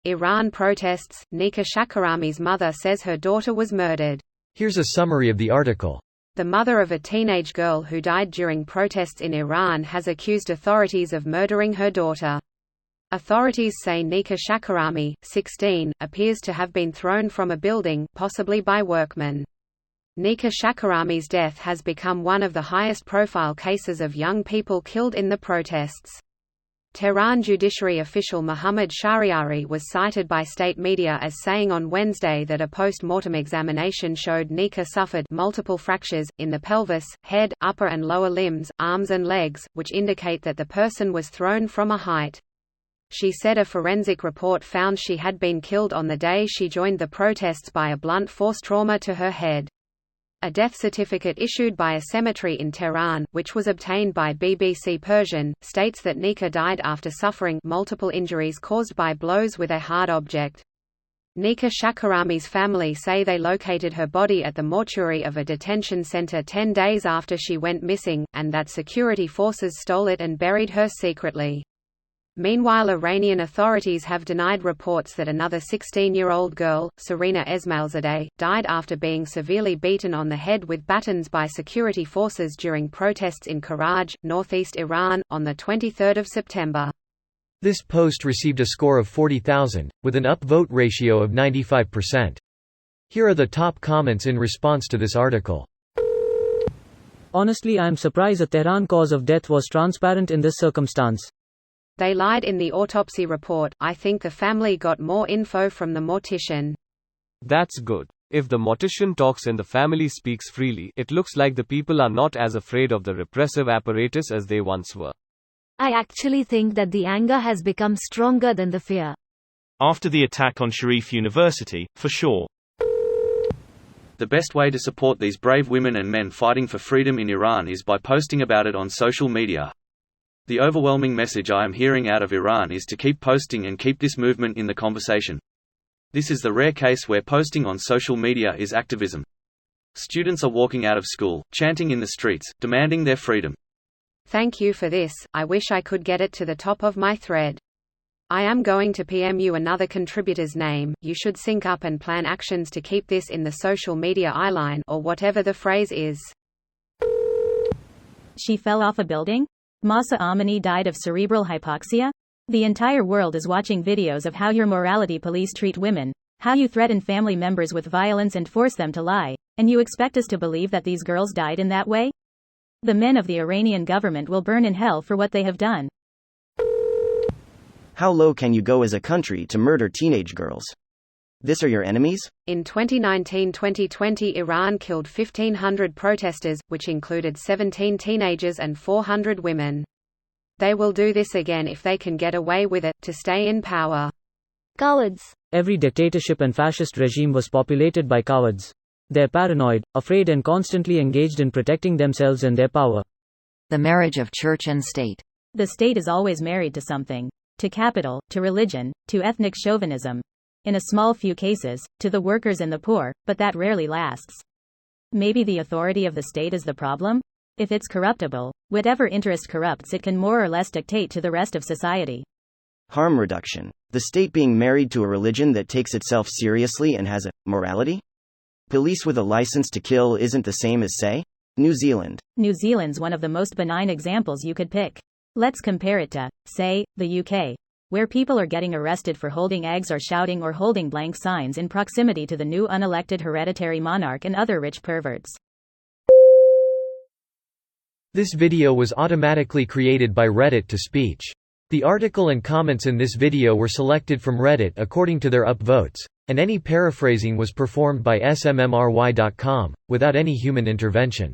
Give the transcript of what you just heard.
Iran protests. Nika Shakaramis' mother says her daughter was murdered. Here's a summary of the article. The mother of a teenage girl who died during protests in Iran has accused authorities of murdering her daughter. Authorities say Nika Shakarami, 16, appears to have been thrown from a building, possibly by workmen. Nika Shakarami's death has become one of the highest-profile cases of young people killed in the protests. Tehran judiciary official Mohammad Shahriari was cited by state media as saying on Wednesday that a post-mortem examination showed Nika suffered multiple fractures, in the pelvis, head, upper and lower limbs, arms and legs, which indicate that the person was thrown from a height. She said a forensic report found she had been killed on the day she joined the protests by a blunt force trauma to her head. A death certificate issued by a cemetery in Tehran, which was obtained by BBC Persian, states that Nika died after suffering multiple injuries caused by blows with a hard object. Nika Shakarami's family say they located her body at the mortuary of a detention center 10 days after she went missing, and that security forces stole it and buried her secretly. Meanwhile, Iranian authorities have denied reports that another 16-year-old girl, Serena Esmailzadeh, died after being severely beaten on the head with batons by security forces during protests in Karaj, northeast Iran, on 23 September. This post received a score of 40,000, with an upvote ratio of 95%. Here are the top comments in response to this article. Honestly, I am surprised the Tehran cause of death was transparent in this circumstance. They lied in the autopsy report. I think the family got more info from the mortician. That's good. If the mortician talks and the family speaks freely, it looks like the people are not as afraid of the repressive apparatus as they once were. I actually think that the anger has become stronger than the fear. After the attack on Sharif University, for sure. The best way to support these brave women and men fighting for freedom in Iran is by posting about it on social media. The overwhelming message I am hearing out of Iran is to keep posting and keep this movement in the conversation. This is the rare case where posting on social media is activism. Students are walking out of school, chanting in the streets, demanding their freedom. Thank you for this. I wish I could get it to the top of my thread. I am going to PM you another contributor's name. You should sync up and plan actions to keep this in the social media eyeline, or whatever the phrase is. She fell off a building? Mahsa Amini died of cerebral hypoxia? The entire world is watching videos of how your morality police treat women, how you threaten family members with violence and force them to lie, and you expect us to believe that these girls died in that way? The men of the Iranian government will burn in hell for what they have done. How low can you go as a country to murder teenage girls? This are your enemies? In 2019-2020, Iran killed 1,500 protesters, which included 17 teenagers and 400 women. They will do this again if they can get away with it, to stay in power. Cowards. Every dictatorship and fascist regime was populated by cowards. They're paranoid, afraid and constantly engaged in protecting themselves and their power. The marriage of church and state. The state is always married to something. To capital, to religion, to ethnic chauvinism. In a small few cases, to the workers and the poor, but that rarely lasts. Maybe the authority of the state is the problem? If it's corruptible, whatever interest corrupts it can more or less dictate to the rest of society. Harm reduction. The state being married to a religion that takes itself seriously and has a morality? Police with a license to kill isn't the same as, say, New Zealand. New Zealand's one of the most benign examples you could pick. Let's compare it to, say, the UK, where people are getting arrested for holding eggs or shouting or holding blank signs in proximity to the new unelected hereditary monarch and other rich perverts. This video was automatically created by Reddit to speech. The article and comments in this video were selected from Reddit according to their upvotes, and any paraphrasing was performed by smmry.com, without any human intervention.